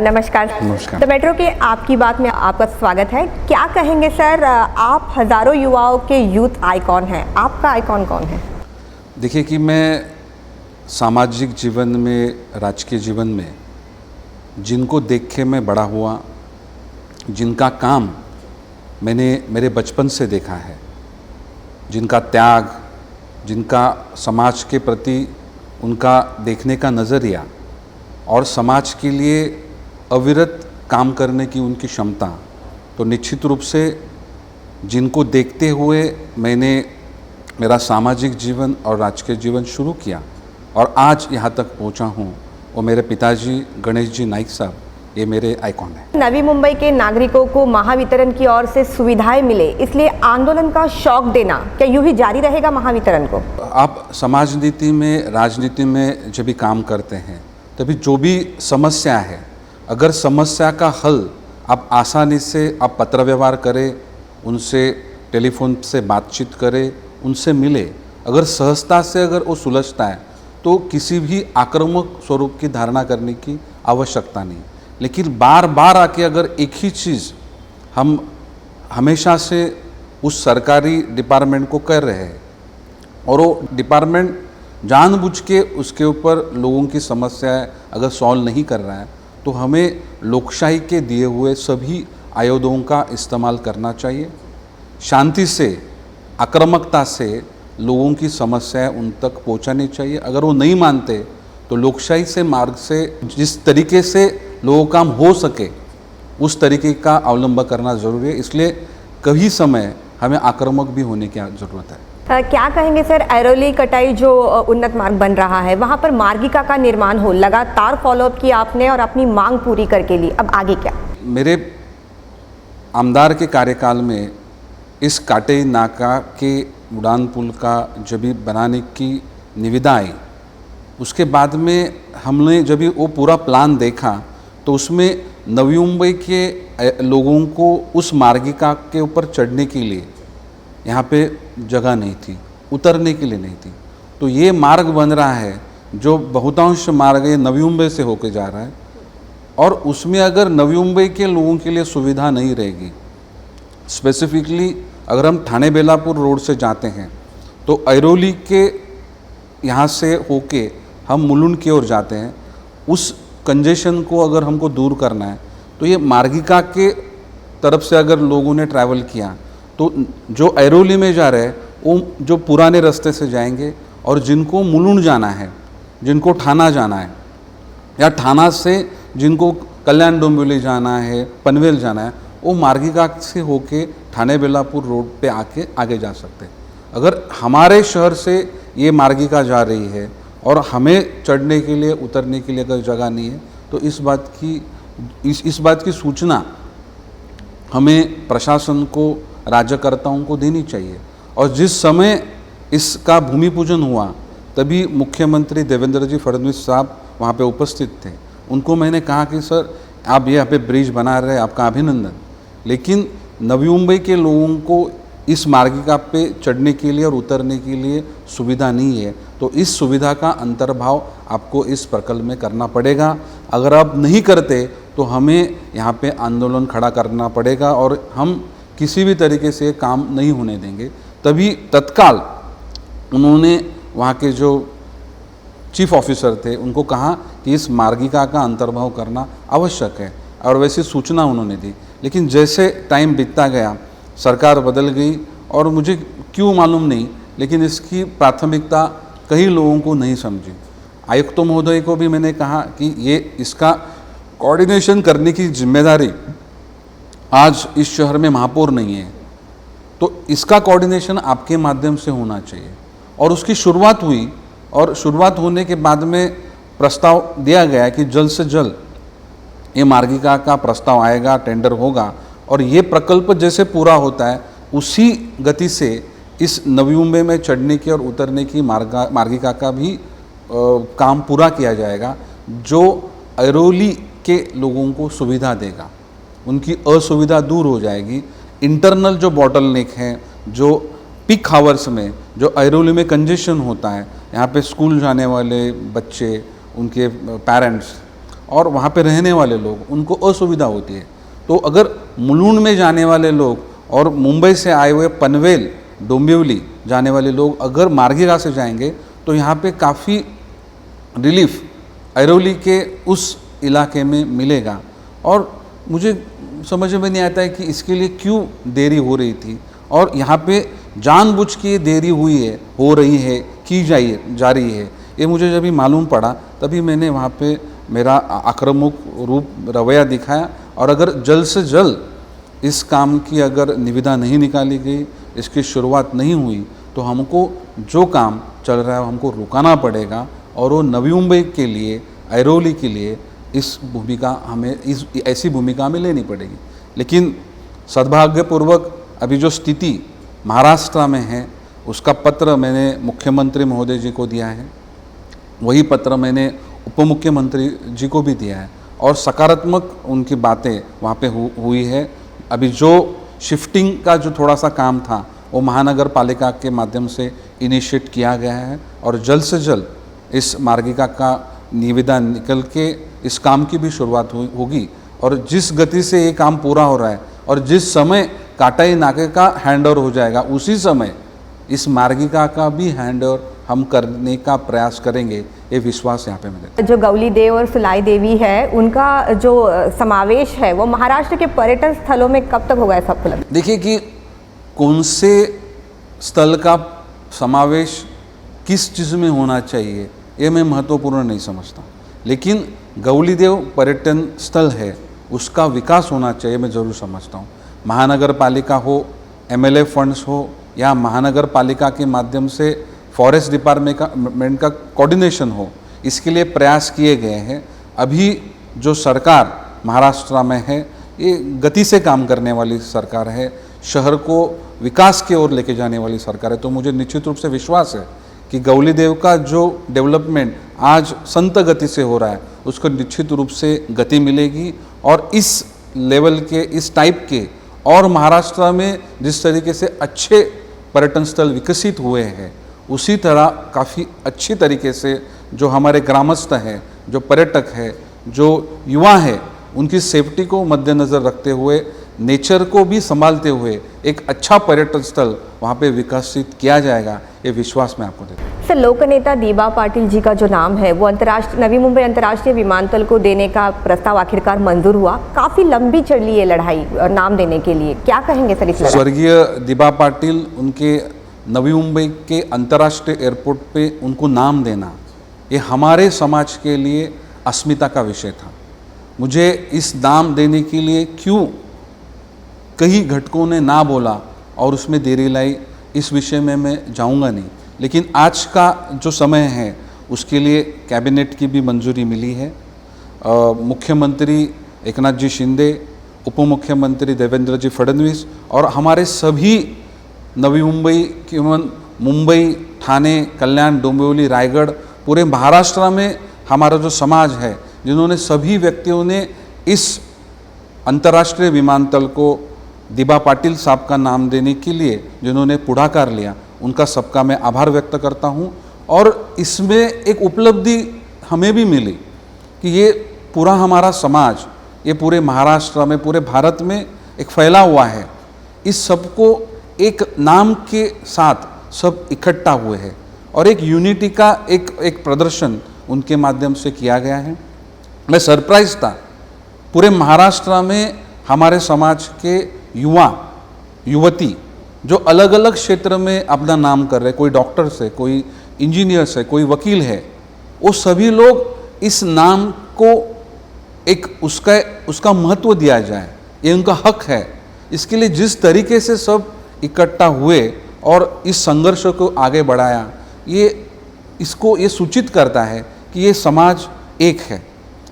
नमस्कार। नमस्कार। The metro के आपकी बात में आपका स्वागत है। क्या कहेंगे सर, आप हज़ारों युवाओं के यूथ आइकॉन हैं, आपका आइकॉन कौन है? देखिए कि मैं सामाजिक जीवन में, राजकीय जीवन में जिनको देख के मैं बड़ा हुआ, जिनका काम मैंने मेरे बचपन से देखा है, जिनका त्याग, जिनका समाज के प्रति उनका देखने का नज़रिया और समाज के लिए अविरत काम करने की उनकी क्षमता, तो निश्चित रूप से जिनको देखते हुए मैंने मेरा सामाजिक जीवन और राजकीय जीवन शुरू किया और आज यहाँ तक पहुँचा हूँ, वो मेरे पिताजी गणेश जी नाइक साहब, ये मेरे आइकॉन हैं। नवी मुंबई के नागरिकों को महावितरण की ओर से सुविधाएं मिले, इसलिए आंदोलन का शौक देना क्या यूं ही जारी रहेगा महावितरण को? आप समाज नीति में, राजनीति में जब भी काम करते हैं तभी जो भी समस्या है, अगर समस्या का हल आप आसानी से आप पत्र व्यवहार करें, उनसे टेलीफोन से बातचीत करें, उनसे मिले, अगर सहजता से अगर वो सुलझता है तो किसी भी आक्रामक स्वरूप की धारणा करने की आवश्यकता नहीं। लेकिन बार बार आके अगर एक ही चीज़ हम हमेशा से उस सरकारी डिपार्टमेंट को कर रहे हैं और वो डिपार्टमेंट जानबूझ के उसके ऊपर लोगों की समस्याएं अगर सॉल्व नहीं कर रहा है, तो हमें लोकशाही के दिए हुए सभी आयुधों का इस्तेमाल करना चाहिए। शांति से, आक्रामकता से लोगों की समस्याएं उन तक पहुंचानी चाहिए। अगर वो नहीं मानते तो लोकशाही से मार्ग से जिस तरीके से लोगों काम हो सके उस तरीके का अवलंबन करना ज़रूरी है। इसलिए कभी समय हमें आक्रामक भी होने की ज़रूरत है। क्या कहेंगे सर, ऐरोली कटाई जो उन्नत मार्ग बन रहा है, वहां पर मार्गिका का निर्माण हो, लगातार फॉलोअप किया आपने और अपनी मांग पूरी करके ली, अब आगे क्या? मेरे आमदार के कार्यकाल में इस काटेई नाका के उड़ान पुल का जब भी बनाने की निविदा आई, उसके बाद में हमने जब भी वो पूरा प्लान देखा तो उसमें नवी मुंबई के लोगों को उस मार्गिका के ऊपर चढ़ने के लिए यहाँ पे जगह नहीं थी, उतरने के लिए नहीं थी। तो ये मार्ग बन रहा है जो बहुतांश मार्ग ये नवी मुंबई से होकर जा रहा है और उसमें अगर नवी मुंबई के लोगों के लिए सुविधा नहीं रहेगी, स्पेसिफिकली अगर हम ठाणे बेलापुर रोड से जाते हैं तो ऐरोली के यहाँ से होके हम मुलुंड की ओर जाते हैं, उस कंजेशन को अगर हमको दूर करना है तो ये मार्गिका के तरफ से अगर लोगों ने ट्रैवल किया तो जो ऐरोली में जा रहे हैं वो जो पुराने रास्ते से जाएंगे और जिनको मुलुंड जाना है, जिनको ठाणा जाना है या ठाणा से जिनको कल्याण डोंबिवली जाना है, पनवेल जाना है, वो मार्गिका से होके ठाणे बेलापुर रोड पे आके आगे जा सकते हैं। अगर हमारे शहर से ये मार्गिका जा रही है और हमें चढ़ने के लिए, उतरने के लिए अगर जगह नहीं है तो इस बात की सूचना हमें प्रशासन को, राज्यकर्ताओं को देनी चाहिए। और जिस समय इसका भूमि पूजन हुआ तभी मुख्यमंत्री देवेंद्र जी फडणवीस साहब वहाँ पे उपस्थित थे। उनको मैंने कहा कि सर आप यहाँ पे ब्रिज बना रहे हैं, आपका अभिनंदन, लेकिन नवी मुंबई के लोगों को इस मार्गिका पे चढ़ने के लिए और उतरने के लिए सुविधा नहीं है, तो इस सुविधा का अंतर्भाव आपको इस प्रकल्प में करना पड़ेगा। अगर आप नहीं करते तो हमें यहाँ पे आंदोलन खड़ा करना पड़ेगा और हम किसी भी तरीके से काम नहीं होने देंगे। तभी तत्काल उन्होंने वहाँ के जो चीफ ऑफिसर थे उनको कहा कि इस मार्गिका का अंतर्भाव करना आवश्यक है और वैसी सूचना उन्होंने दी। लेकिन जैसे टाइम बीतता गया, सरकार बदल गई और मुझे क्यों मालूम नहीं, लेकिन इसकी प्राथमिकता कई लोगों को नहीं समझी। आयुक्त महोदय को भी मैंने कहा कि ये इसका कोऑर्डिनेशन करने की जिम्मेदारी आज इस शहर में महापौर नहीं है, तो इसका कोऑर्डिनेशन आपके माध्यम से होना चाहिए। और उसकी शुरुआत हुई और शुरुआत होने के बाद में प्रस्ताव दिया गया कि जल्द से जल्द ये मार्गिका का प्रस्ताव आएगा, टेंडर होगा और ये प्रकल्प जैसे पूरा होता है उसी गति से इस नवी मुंबई में चढ़ने की और उतरने की मार्गिका का भी काम पूरा किया जाएगा, जो ऐरोली के लोगों को सुविधा देगा, उनकी असुविधा दूर हो जाएगी। इंटरनल जो बॉटलनेक हैं, जो पीक हावर्स में जो ऐरोली में कंजेशन होता है, यहाँ पे स्कूल जाने वाले बच्चे, उनके पेरेंट्स, और वहाँ पे रहने वाले लोग उनको असुविधा होती है। तो अगर मुलुंड में जाने वाले लोग और मुंबई से आए हुए पनवेल डोंबिवली जाने वाले लोग अगर मार्गिका से जाएंगे तो यहाँ पे काफ़ी रिलीफ ऐरोली के उस इलाके में मिलेगा। और मुझे समझ में नहीं आता है कि इसके लिए क्यों देरी हो रही थी, और यहाँ पे जानबूझ के देरी हुई है, हो रही है, की जा रही है। ये मुझे जब भी मालूम पड़ा तभी मैंने वहाँ पे मेरा आक्रामक रूप रवैया दिखाया। और अगर जल्द से जल्द इस काम की अगर निविदा नहीं निकाली गई, इसकी शुरुआत नहीं हुई, तो हमको जो काम चल रहा है हमको रुकाना पड़ेगा। और वो नवी मुंबई के लिए, ऐरोली के लिए इस भूमिका हमें ऐसी भूमिका हमें लेनी पड़ेगी। लेकिन सद्भाग्यपूर्वक अभी जो स्थिति महाराष्ट्र में है उसका पत्र मैंने मुख्यमंत्री महोदय जी को दिया है, वही पत्र मैंने उप मुख्यमंत्री जी को भी दिया है, और सकारात्मक उनकी बातें वहाँ पे हुई है। अभी जो शिफ्टिंग का जो थोड़ा सा काम था वो महानगर पालिका के माध्यम से इनिशिएट किया गया है, और जल्द से जल्द इस मार्गिका का निविदा निकल के इस काम की भी शुरुआत होगी। और जिस गति से ये काम पूरा हो रहा है और जिस समय काटाई नाके का हैंडओवर हो जाएगा, उसी समय इस मार्गिका का भी हैंडओवर हम करने का प्रयास करेंगे, ये विश्वास यहाँ पे मिलेगा। जो गौली देव और सुलाई देवी है उनका जो समावेश है वो महाराष्ट्र के पर्यटन स्थलों में कब तक होगा ऐसा आपको लगता है? देखिए कि कौन से स्थल का समावेश किस चीज़ में होना चाहिए ये मैं महत्वपूर्ण नहीं समझता, लेकिन गौली देव पर्यटन स्थल है उसका विकास होना चाहिए मैं ज़रूर समझता हूँ। महानगर पालिका हो, MLA फंड्स हो, या महानगर पालिका के माध्यम से फॉरेस्ट डिपार्टमेंट का कोऑर्डिनेशन हो, इसके लिए प्रयास किए गए हैं। अभी जो सरकार महाराष्ट्र में है ये गति से काम करने वाली सरकार है, शहर को विकास की ओर लेके जाने वाली सरकार है। तो मुझे निश्चित रूप से विश्वास है कि गौली देव का जो डेवलपमेंट आज संत गति से हो रहा है उसको निश्चित रूप से गति मिलेगी। और इस लेवल के, इस टाइप के और महाराष्ट्र में जिस तरीके से अच्छे पर्यटन स्थल विकसित हुए हैं उसी तरह काफ़ी अच्छी तरीके से जो हमारे ग्रामस्थ हैं, जो पर्यटक हैं, जो युवा हैं, उनकी सेफ्टी को मद्देनज़र रखते हुए, नेचर को भी संभालते हुए एक अच्छा पर्यटन स्थल वहाँ पे विकसित किया जाएगा, ये विश्वास मैं आपको देता हूँ। सर, लोकनेता दीबा पाटिल जी का जो नाम है वो नवी मुंबई अंतर्राष्ट्रीय विमानतल को देने का प्रस्ताव आखिरकार मंजूर हुआ। काफ़ी लंबी चली ये लड़ाई नाम देने के लिए, क्या कहेंगे सर इस लड़ाई? स्वर्गीय दीबा पाटिल, उनके नवी मुंबई के अंतर्राष्ट्रीय एयरपोर्ट पे उनको नाम देना ये हमारे समाज के लिए अस्मिता का विषय था। मुझे इस नाम देने के लिए क्यों कई घटकों ने ना बोला और उसमें देरी लाई, इस विषय में मैं जाऊंगा नहीं। लेकिन आज का जो समय है उसके लिए कैबिनेट की भी मंजूरी मिली है। मुख्यमंत्री एकनाथ जी शिंदे, उप मुख्यमंत्री देवेंद्र जी फडणवीस और हमारे सभी नवी मुंबई केवल मुंबई, ठाणे, कल्याण, डोंबिवली, रायगढ़, पूरे महाराष्ट्र में हमारा जो समाज है, जिन्होंने सभी व्यक्तियों ने इस अंतर्राष्ट्रीय विमानतल को दीबा पाटिल साहब का नाम देने के लिए जिन्होंने पुढ़ाकार लिया, उनका सबका मैं आभार व्यक्त करता हूं। और इसमें एक उपलब्धि हमें भी मिली कि ये पूरा हमारा समाज, ये पूरे महाराष्ट्र में, पूरे भारत में एक फैला हुआ है। इस सबको एक नाम के साथ सब इकट्ठा हुए हैं और एक यूनिटी का एक प्रदर्शन उनके माध्यम से किया गया है। मैं सरप्राइज था, पूरे महाराष्ट्र में हमारे समाज के युवा युवती जो अलग अलग क्षेत्र में अपना नाम कर रहे, कोई डॉक्टर से, कोई इंजीनियर से, कोई वकील है, वो सभी लोग इस नाम को एक उसका महत्व दिया जाए, ये उनका हक है। इसके लिए जिस तरीके से सब इकट्ठा हुए और इस संघर्ष को आगे बढ़ाया, ये सूचित करता है कि ये समाज एक है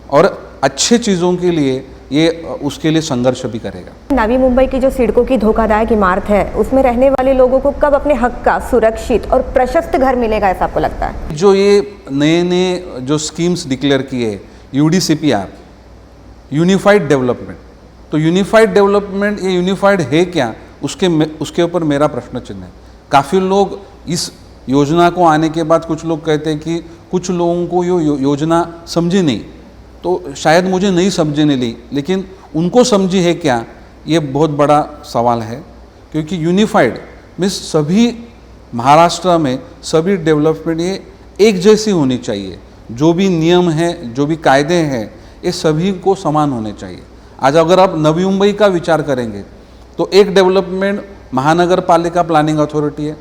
और अच्छे चीज़ों के लिए ये उसके लिए संघर्ष भी करेगा। नवी मुंबई की जो सड़कों की धोखादायक इमारत है उसमें रहने वाले लोगों को कब अपने हक का सुरक्षित और प्रशस्त घर मिलेगा, ऐसा आपको लगता है? जो ये नए जो स्कीम्स डिक्लेयर किए, UDCPR, यूनिफाइड डेवलपमेंट, तो यूनिफाइड डेवलपमेंट ये यूनिफाइड है क्या, उसके ऊपर मेरा प्रश्न चिन्ह है। काफ़ी लोग इस योजना को आने के बाद कुछ लोग कहते हैं कि कुछ लोगों को ये योजना समझी नहीं, तो शायद मुझे नहीं समझने ली, लेकिन उनको समझी है क्या, ये बहुत बड़ा सवाल है। क्योंकि यूनिफाइड मीन्स सभी महाराष्ट्र में सभी डेवलपमेंट ये एक जैसी होनी चाहिए, जो भी नियम हैं, जो भी कायदे हैं, ये सभी को समान होने चाहिए। आज अगर आप नवी मुंबई का विचार करेंगे तो एक डेवलपमेंट महानगर पालिका प्लानिंग अथॉरिटी है,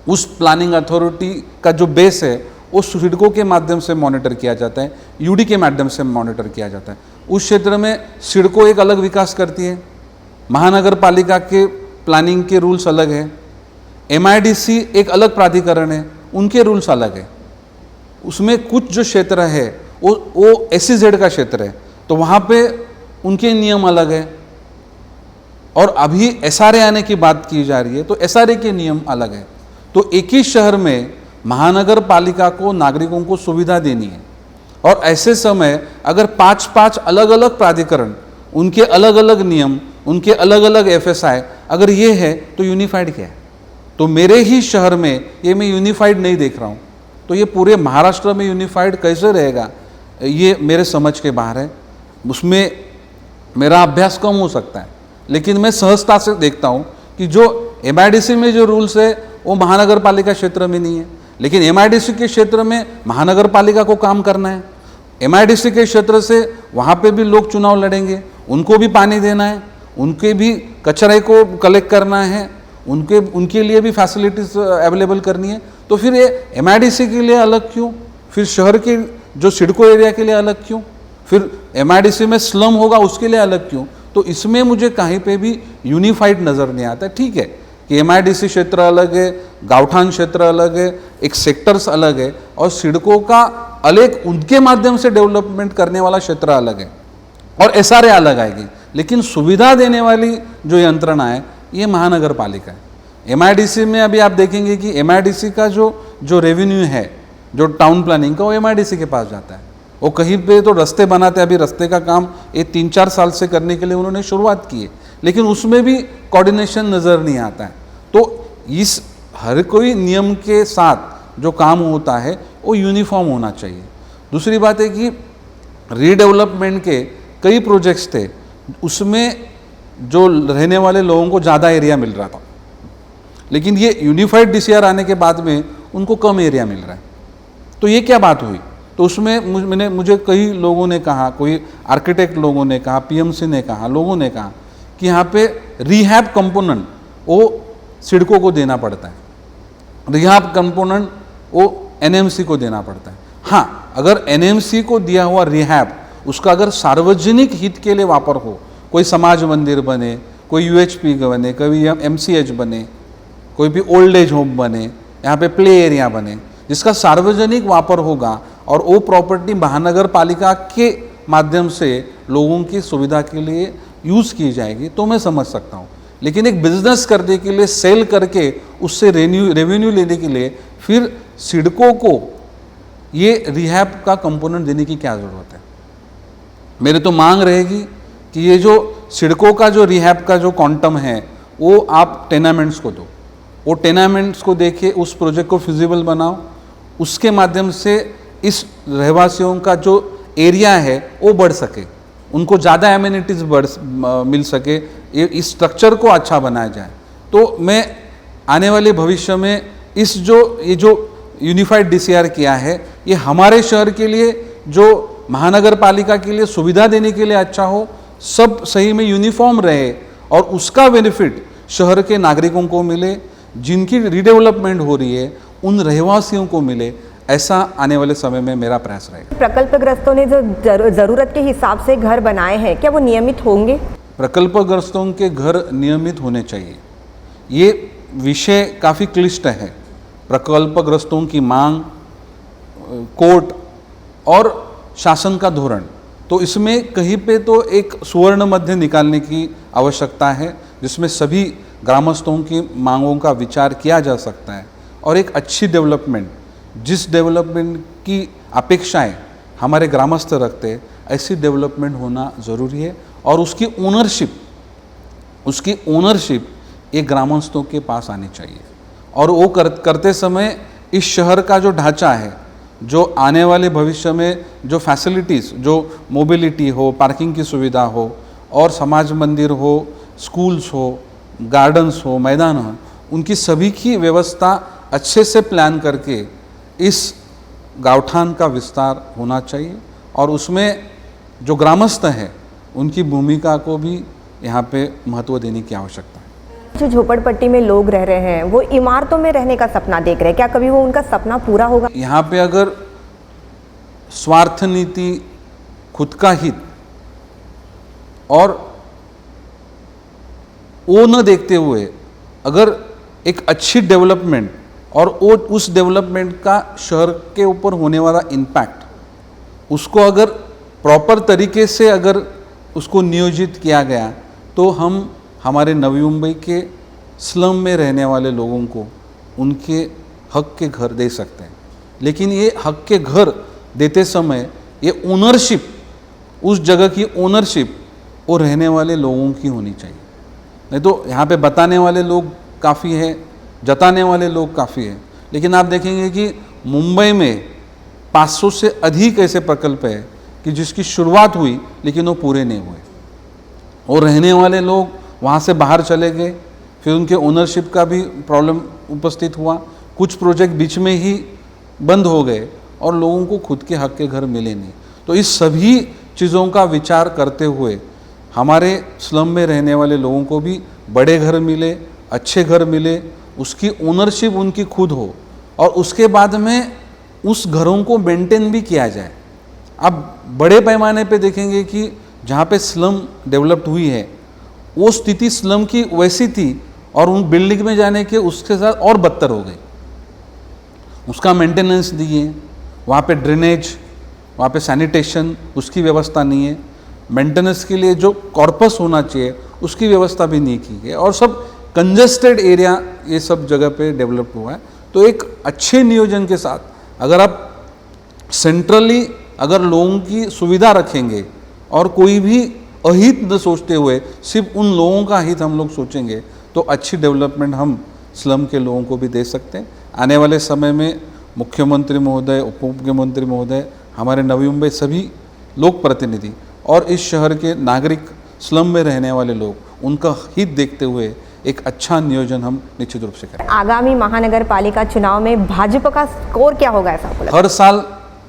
उस प्लानिंग अथॉरिटी का जो बेस है वो सिडको के माध्यम से मॉनिटर किया जाता है, यूडी के माध्यम से मॉनिटर किया जाता है। उस क्षेत्र में सिडको एक अलग विकास करती है, महानगर पालिका के प्लानिंग के रूल्स अलग है, एमआईडीसी एक अलग प्राधिकरण है, उनके रूल्स अलग है। उसमें कुछ जो क्षेत्र है वो एसईजेड का क्षेत्र है, तो वहाँ पे उनके नियम अलग है। और अभी एसआरए आने की बात की जा रही है तो एसआरए के नियम अलग है। तो एक ही शहर में महानगर पालिका को नागरिकों को सुविधा देनी है, और ऐसे समय अगर 5-5 अलग अलग प्राधिकरण, उनके अलग अलग नियम, उनके अलग अलग एफएसआई अगर ये है तो यूनिफाइड क्या है? तो मेरे ही शहर में ये मैं यूनिफाइड नहीं देख रहा हूँ, तो ये पूरे महाराष्ट्र में यूनिफाइड कैसे रहेगा, ये मेरे समझ के बाहर है। उसमें मेरा अभ्यास कम हो सकता है, लेकिन मैं सहजता से देखता हूँ कि जो एमआईडीसी में जो रूल्स है वो महानगर पालिका क्षेत्र में नहीं है, लेकिन एमआईडीसी के क्षेत्र में महानगर पालिका को काम करना है। एमआईडीसी के क्षेत्र से वहाँ पे भी लोग चुनाव लड़ेंगे, उनको भी पानी देना है, उनके भी कचरे को कलेक्ट करना है, उनके लिए भी फैसिलिटीज़ अवेलेबल करनी है। तो फिर ये एमआईडीसी के लिए अलग क्यों, फिर शहर के जो सिडको एरिया के लिए अलग क्यों, फिर एमआईडीसी में स्लम होगा उसके लिए अलग क्यों? तो इसमें मुझे कहीं पे भी यूनिफाइड नज़र नहीं आता। ठीक है कि एमआईडीसी क्षेत्र अलग है, गावठान क्षेत्र अलग है, एक सेक्टर्स अलग है, और सिडको का अलग उनके माध्यम से डेवलपमेंट करने वाला क्षेत्र अलग है, और एसआरए अलग आएगी। लेकिन सुविधा देने वाली जो यंत्रणा है ये महानगर पालिका है। एमआईडीसी में अभी आप देखेंगे कि एमआईडीसी का जो रेवेन्यू है, जो टाउन प्लानिंग का, वो एमआईडीसी के पास जाता है। वो कहीं पे तो रास्ते बनाते हैं, अभी रास्ते का काम ये 3-4 साल से करने के लिए उन्होंने शुरुआत की है, लेकिन उसमें भी कोऑर्डिनेशन नज़र नहीं आता है। तो इस हर कोई नियम के साथ जो काम होता है वो यूनिफॉर्म होना चाहिए। दूसरी बात है कि रीडेवलपमेंट के कई प्रोजेक्ट्स थे, उसमें जो रहने वाले लोगों को ज़्यादा एरिया मिल रहा था, लेकिन ये यूनिफाइड डीसीआर आने के बाद में उनको कम एरिया मिल रहा है। तो ये क्या बात हुई? तो उसमें मुझे कई लोगों ने कहा, कोई आर्किटेक्ट लोगों ने कहा, पीएमसी ने कहा, लोगों ने कहा कि यहाँ पे रिहैब कंपोनेंट वो सिडको को देना पड़ता है, रिहैब कंपोनेंट वो एनएमसी को देना पड़ता है। हाँ, अगर एनएमसी को दिया हुआ रिहैब उसका अगर सार्वजनिक हित के लिए वापर हो, कोई समाज मंदिर बने, कोई यूएचपी बने, कोई एमसीएच बने, कोई भी ओल्ड एज होम बने, यहाँ पे प्ले एरिया बने, जिसका सार्वजनिक वापर होगा और वो प्रॉपर्टी महानगर पालिका के माध्यम से लोगों की सुविधा के लिए यूज़ की जाएगी, तो मैं समझ सकता हूँ। लेकिन एक बिजनेस करने के लिए, सेल करके उससे रेवेन्यू लेने के लिए फिर सिडको को ये रिहैब का कंपोनेंट देने की क्या ज़रूरत है? मेरी तो मांग रहेगी कि ये जो सिडको का जो रिहैब का जो क्वांटम है वो आप टेनामेंट्स को दो, वो टेनामेंट्स को देके उस प्रोजेक्ट को फिजिबल बनाओ, उसके माध्यम से इस रहवासियों का जो एरिया है वो बढ़ सके, उनको ज़्यादा एमिनिटीज़ मिल सके, इस स्ट्रक्चर को अच्छा बनाया जाए। तो मैं आने वाले भविष्य में ये जो यूनिफाइड डीसीआर किया है ये हमारे शहर के लिए, जो महानगर पालिका के लिए सुविधा देने के लिए अच्छा हो, सब सही में यूनिफॉर्म रहे और उसका बेनिफिट शहर के नागरिकों को मिले, जिनकी रीडेवलपमेंट हो रही है उन रहवासियों को मिले, ऐसा आने वाले समय में मेरा प्रयास रहेगा। प्रकल्पग्रस्तों ने जो ज़रूरत के हिसाब से घर बनाए हैं, क्या वो नियमित होंगे? प्रकल्पग्रस्तों के घर नियमित होने चाहिए। ये विषय काफ़ी क्लिष्ट है। प्रकल्पग्रस्तों की मांग, कोर्ट और शासन का धोरण, तो इसमें कहीं पे तो एक सुवर्ण मध्य निकालने की आवश्यकता है, जिसमें सभी ग्रामस्थों की मांगों का विचार किया जा सकता है और एक अच्छी डेवलपमेंट, जिस डेवलपमेंट की अपेक्षाएं हमारे ग्रामस्थ रखते हैं, ऐसी डेवलपमेंट होना ज़रूरी है। और उसकी ओनरशिप एक ग्रामस्थों के पास आनी चाहिए। और वो करते समय इस शहर का जो ढांचा है जो आने वाले भविष्य में जो फैसिलिटीज़, जो मोबिलिटी हो, पार्किंग की सुविधा हो, और समाज मंदिर हो, स्कूल्स हो, गार्डन्स हो, मैदान हो, उनकी सभी की व्यवस्था अच्छे से प्लान करके इस गाँवठान का विस्तार होना चाहिए। और उसमें जो ग्रामस्थ हैं उनकी भूमिका को भी यहाँ पे महत्व देने की आवश्यकता है। जो झोपड़पट्टी में लोग रह रहे हैं वो इमारतों में रहने का सपना देख रहे हैं, क्या कभी वो उनका सपना पूरा होगा? यहाँ पे अगर स्वार्थ नीति, खुद का हित और वो न देखते हुए अगर एक अच्छी डेवलपमेंट और वो उस डेवलपमेंट का शहर के ऊपर होने वाला इम्पैक्ट, उसको अगर प्रॉपर तरीके से अगर उसको नियोजित किया गया तो हम हमारे नवी मुंबई के स्लम में रहने वाले लोगों को उनके हक के घर दे सकते हैं। लेकिन ये हक के घर देते समय ये ओनरशिप, उस जगह की ओनरशिप वो रहने वाले लोगों की होनी चाहिए। नहीं तो यहाँ पे बताने वाले लोग काफ़ी है, जताने वाले लोग काफ़ी है, लेकिन आप देखेंगे कि मुंबई में 500 से अधिक ऐसे प्रकल्प है कि जिसकी शुरुआत हुई लेकिन वो पूरे नहीं हुए, और रहने वाले लोग वहाँ से बाहर चले गए, फिर उनके ओनरशिप का भी प्रॉब्लम उपस्थित हुआ, कुछ प्रोजेक्ट बीच में ही बंद हो गए और लोगों को खुद के हक के घर मिले नहीं। तो इस सभी चीज़ों का विचार करते हुए हमारे स्लम में रहने वाले लोगों को भी बड़े घर मिले, अच्छे घर मिले, उसकी ओनरशिप उनकी खुद हो, और उसके बाद में उस घरों को मेंटेन भी किया जाए। अब बड़े पैमाने पे देखेंगे कि जहाँ पे स्लम डेवलप्ड हुई है वो स्थिति स्लम की वैसी थी और उन बिल्डिंग में जाने के उसके साथ और बदतर हो गई। उसका मेंटेनेंस नहीं है, वहाँ पे ड्रेनेज, वहाँ पे सैनिटेशन, उसकी व्यवस्था नहीं है। मेंटेनेंस के लिए जो कॉर्पस होना चाहिए उसकी व्यवस्था भी नहीं की गई, और सब कंजेस्टेड एरिया ये सब जगह पे डेवलप हुआ है। तो एक अच्छे नियोजन के साथ अगर आप सेंट्रली अगर लोगों की सुविधा रखेंगे और कोई भी अहित न सोचते हुए सिर्फ उन लोगों का हित हम लोग सोचेंगे तो अच्छी डेवलपमेंट हम स्लम के लोगों को भी दे सकते हैं। आने वाले समय में मुख्यमंत्री महोदय, उप मुख्यमंत्री महोदय, हमारे नवी मुंबई सभी लोक प्रतिनिधि और इस शहर के नागरिक, स्लम में रहने वाले लोग, उनका हित देखते हुए एक अच्छा नियोजन हम निश्चित रूप से करें। आगामी महानगर पालिका चुनाव में भाजपा का स्कोर क्या होगा, ऐसा आपको लगता है? हर साल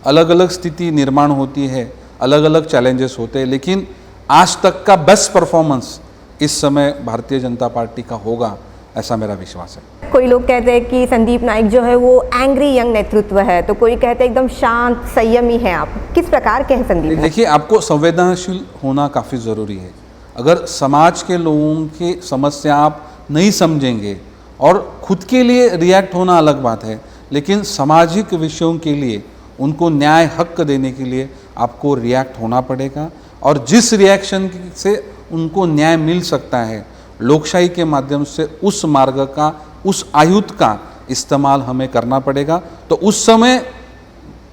अलग अलग स्थिति निर्माण होती है, अलग अलग चैलेंजेस होते हैं, लेकिन आज तक का बेस्ट परफॉर्मेंस इस समय भारतीय जनता पार्टी का होगा, ऐसा मेरा विश्वास है। कोई लोग कहते हैं कि संदीप नाइक जो है वो एंग्री यंग नेतृत्व है, तो कोई कहते हैं एकदम शांत संयमी है। आप किस प्रकार के हैं संदीप नाइक? देखिए, आपको संवेदनशील होना काफ़ी ज़रूरी है। अगर समाज के लोगों की समस्या आप नहीं समझेंगे, और खुद के लिए रिएक्ट होना अलग बात है, लेकिन सामाजिक विषयों के लिए उनको न्याय हक देने के लिए आपको रिएक्ट होना पड़ेगा, और जिस रिएक्शन से उनको न्याय मिल सकता है लोकशाही के माध्यम से उस मार्ग का, उस आयुध का इस्तेमाल हमें करना पड़ेगा। तो उस समय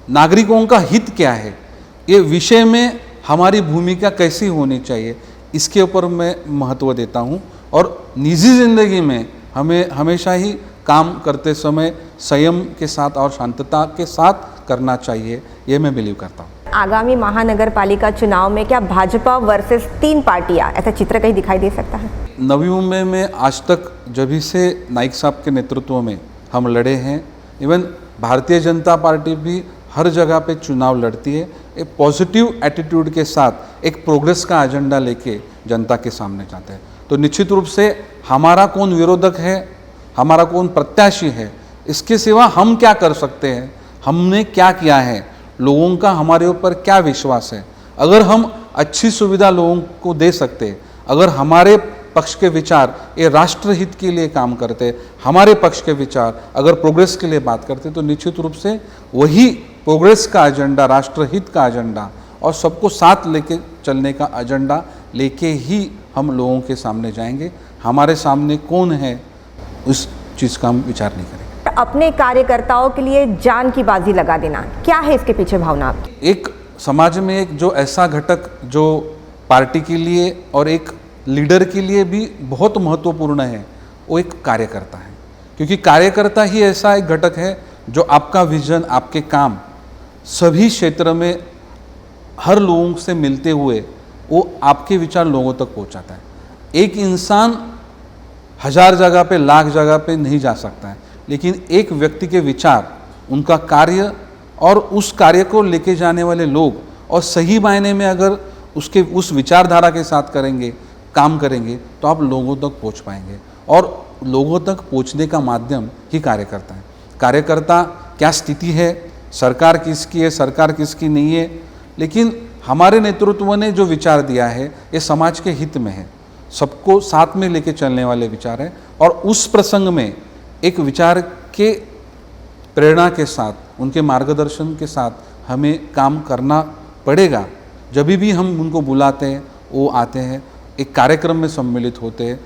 नागरिकों का हित क्या है, ये विषय में हमारी भूमिका कैसी होनी चाहिए, इसके ऊपर मैं महत्व देता हूँ। और निजी ज़िंदगी में हमें हमेशा ही काम करते समय संयम के साथ और शांतता के साथ करना चाहिए, ये मैं बिलीव करता हूँ। आगामी महानगर पालिका चुनाव में क्या भाजपा वर्सेस 3 पार्टियां, ऐसा चित्र कहीं दिखाई दे सकता है? नवी मुंबई में आज तक जब से नाइक साहब के नेतृत्व में हम लड़े हैं, इवन भारतीय जनता पार्टी भी हर जगह पे चुनाव लड़ती है, एक पॉजिटिव एटीट्यूड के साथ एक प्रोग्रेस का एजेंडा लेके जनता के सामने जाते हैं। तो निश्चित रूप से हमारा कौन विरोधक है, हमारा कौन प्रत्याशी है, इसके सिवा हम क्या कर सकते हैं, हमने क्या किया है, लोगों का हमारे ऊपर क्या विश्वास है। अगर हम अच्छी सुविधा लोगों को दे सकते, अगर हमारे पक्ष के विचार ये राष्ट्रहित के लिए काम करते, हमारे पक्ष के विचार अगर प्रोग्रेस के लिए बात करते, तो निश्चित रूप से वही प्रोग्रेस का एजेंडा, राष्ट्रहित का एजेंडा और सबको साथ लेके चलने का एजेंडा लेके ही हम लोगों के सामने जाएंगे। हमारे सामने कौन है उस चीज़ का हम विचार नहीं करेंगे। अपने कार्यकर्ताओं के लिए जान की बाजी लगा देना, क्या है इसके पीछे भावना आपकी? एक समाज में एक जो ऐसा घटक जो पार्टी के लिए और एक लीडर के लिए भी बहुत महत्वपूर्ण है, वो एक कार्यकर्ता है। क्योंकि कार्यकर्ता ही ऐसा एक घटक है जो आपका विजन, आपके काम सभी क्षेत्र में हर लोगों से मिलते हुए वो आपके विचार लोगों तक पहुंचाता है। एक इंसान 1000 जगह पे, लाख जगह पे नहीं जा सकता है, लेकिन एक व्यक्ति के विचार, उनका कार्य और उस कार्य को लेके जाने वाले लोग, और सही मायने में अगर उसके उस विचारधारा के साथ करेंगे, काम करेंगे, तो आप लोगों तक पहुंच पाएंगे। और लोगों तक पहुंचने का माध्यम ही कार्यकर्ता है। कार्यकर्ता क्या स्थिति है, सरकार किसकी है, सरकार किसकी नहीं है, लेकिन हमारे नेतृत्व ने जो विचार दिया है ये समाज के हित में है, सबको साथ में लेके चलने वाले विचार हैं। और उस प्रसंग में एक विचार के प्रेरणा के साथ, उनके मार्गदर्शन के साथ हमें काम करना पड़ेगा। जब भी हम उनको बुलाते हैं वो आते हैं, एक कार्यक्रम में सम्मिलित होते हैं,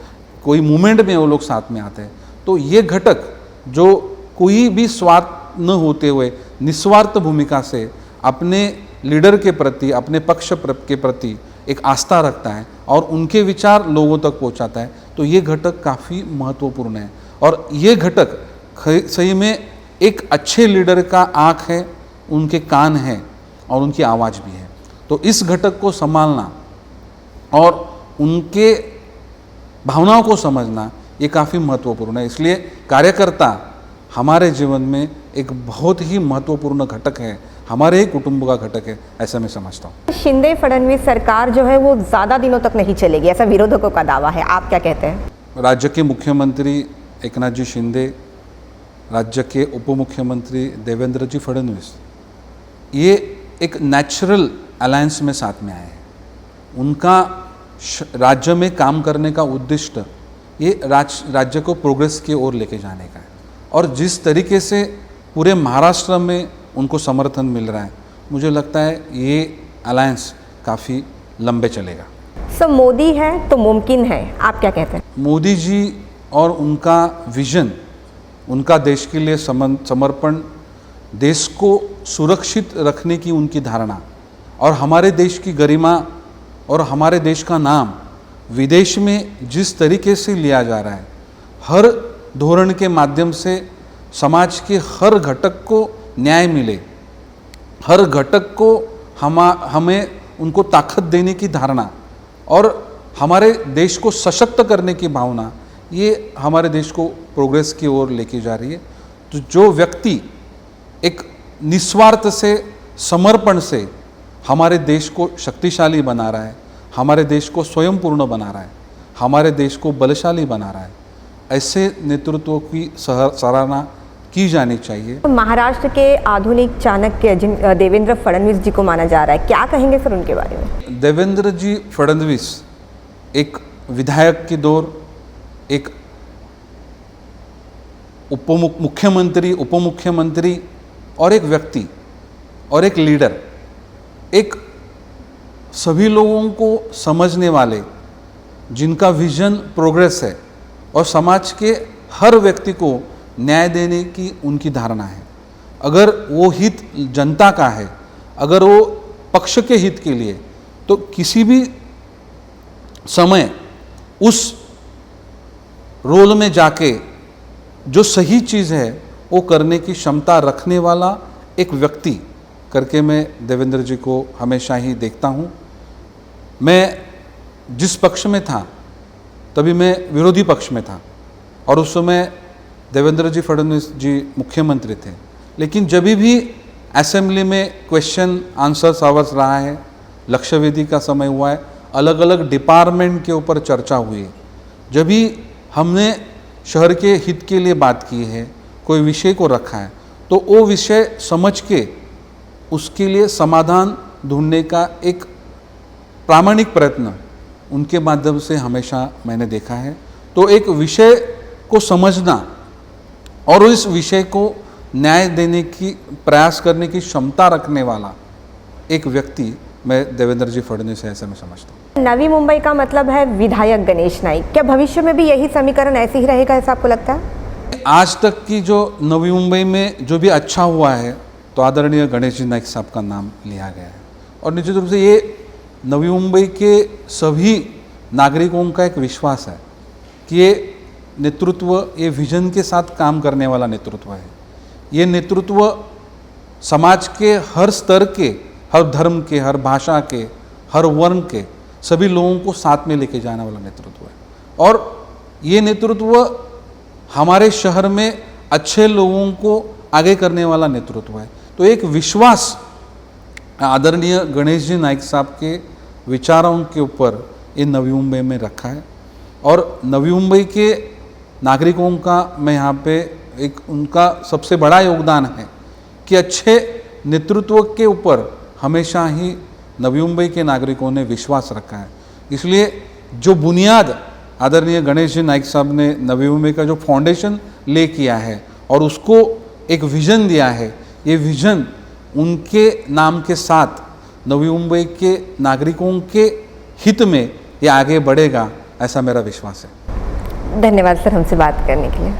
कोई मूवमेंट में वो लोग साथ में आते हैं। तो ये घटक जो कोई भी स्वार्थ न होते हुए निस्वार्थ भूमिका से अपने लीडर के प्रति, अपने पक्ष के प्रति एक आस्था रखता है और उनके विचार लोगों तक पहुंचाता है, तो ये घटक काफ़ी महत्वपूर्ण है। और ये घटक सही में एक अच्छे लीडर का आँख है, उनके कान हैं और उनकी आवाज़ भी है। तो इस घटक को संभालना और उनके भावनाओं को समझना ये काफ़ी महत्वपूर्ण है। इसलिए कार्यकर्ता हमारे जीवन में एक बहुत ही महत्वपूर्ण घटक है, हमारे ही कुटुंब का घटक है, ऐसा मैं समझता हूँ। शिंदे फडणवीस सरकार जो है वो ज़्यादा दिनों तक नहीं चलेगी, ऐसा विरोधकों का दावा है, आप क्या कहते हैं? राज्य के मुख्यमंत्री एकनाथ जी शिंदे, राज्य के उप मुख्यमंत्री देवेंद्र जी फडणवीस, ये एक नेचुरल अलायंस में साथ में आए हैं। उनका राज्य में काम करने का उद्देश्य ये राज्य को प्रोग्रेस की ओर लेके जाने का है। और जिस तरीके से पूरे महाराष्ट्र में उनको समर्थन मिल रहा है, मुझे लगता है ये अलायंस काफ़ी लंबे चलेगा। सब मोदी है तो मुमकिन है, आप क्या कहते हैं? मोदी जी और उनका विजन, उनका देश के लिए समर्पण, देश को सुरक्षित रखने की उनकी धारणा और हमारे देश की गरिमा और हमारे देश का नाम विदेश में जिस तरीके से लिया जा रहा है, हर धोरण के माध्यम से समाज के हर घटक को न्याय मिले, हर घटक को हमें उनको ताकत देने की धारणा और हमारे देश को सशक्त करने की भावना, ये हमारे देश को प्रोग्रेस की ओर लेके जा रही है। तो जो व्यक्ति एक निस्वार्थ से, समर्पण से हमारे देश को शक्तिशाली बना रहा है, हमारे देश को स्वयंपूर्ण बना रहा है, हमारे देश को बलशाली बना रहा है, ऐसे नेतृत्व की सराहना की जानी चाहिए। महाराष्ट्र के आधुनिक चाणक्य देवेंद्र फडणवीस जी को माना जा रहा है, क्या कहेंगे सर उनके बारे में? देवेंद्र जी फडणवीस एक विधायक की दौर, एक मुख्यमंत्री, उप मुख्यमंत्री और एक व्यक्ति और एक लीडर, एक सभी लोगों को समझने वाले, जिनका विजन प्रोग्रेस है और समाज के हर व्यक्ति को न्याय देने की उनकी धारणा है। अगर वो हित जनता का है, अगर वो पक्ष के हित के लिए, तो किसी भी समय उस रोल में जाके जो सही चीज़ है वो करने की क्षमता रखने वाला एक व्यक्ति करके मैं देवेंद्र जी को हमेशा ही देखता हूँ। मैं जिस पक्ष में था तभी मैं विरोधी पक्ष में था और उस समय देवेंद्र जी फडणवीस जी मुख्यमंत्री थे, लेकिन जब भी असेंबली में क्वेश्चन आंसर आवर्स रहा है, लक्ष्यवेधी का समय हुआ है, अलग अलग डिपार्टमेंट के ऊपर चर्चा हुई है, जब भी हमने शहर के हित के लिए बात की है, कोई विषय को रखा है, तो वो विषय समझ के उसके लिए समाधान ढूंढने का एक प्रामाणिक प्रयत्न उनके माध्यम से हमेशा मैंने देखा है। तो एक विषय को समझना और इस विषय को न्याय देने की प्रयास करने की क्षमता रखने वाला एक व्यक्ति मैं देवेंद्र जी फडणवीस ऐसा मैं समझता हूँ। नवी मुंबई का मतलब है विधायक गणेश नाइक, क्या भविष्य में भी यही समीकरण ऐसे ही रहेगा ऐसा आपको लगता है? आज तक की जो नवी मुंबई में जो भी अच्छा हुआ है, तो आदरणीय गणेश जी नाइक साहब का नाम लिया गया है और निश्चित रूप से ये नवी मुंबई के सभी नागरिकों का एक विश्वास है कि ये नेतृत्व, ये विजन के साथ काम करने वाला नेतृत्व है। ये नेतृत्व समाज के हर स्तर के, हर धर्म के, हर भाषा के, हर वर्ण के सभी लोगों को साथ में लेके जाने वाला नेतृत्व है। और ये नेतृत्व हमारे शहर में अच्छे लोगों को आगे करने वाला नेतृत्व है। तो एक विश्वास आदरणीय गणेश जी नाइक साहब के विचारों के ऊपर ये नवी मुंबई में रखा है। और नवी मुंबई के नागरिकों का मैं यहाँ पे एक उनका सबसे बड़ा योगदान है कि अच्छे नेतृत्व के ऊपर हमेशा ही नवी मुंबई के नागरिकों ने विश्वास रखा है। इसलिए जो बुनियाद आदरणीय गणेश जी नाइक साहब ने नवी मुंबई का जो फाउंडेशन ले किया है और उसको एक विज़न दिया है, ये विज़न उनके नाम के साथ नवी मुंबई के नागरिकों के हित में ये आगे बढ़ेगा, ऐसा मेरा विश्वास है। धन्यवाद सर हमसे बात करने के लिए।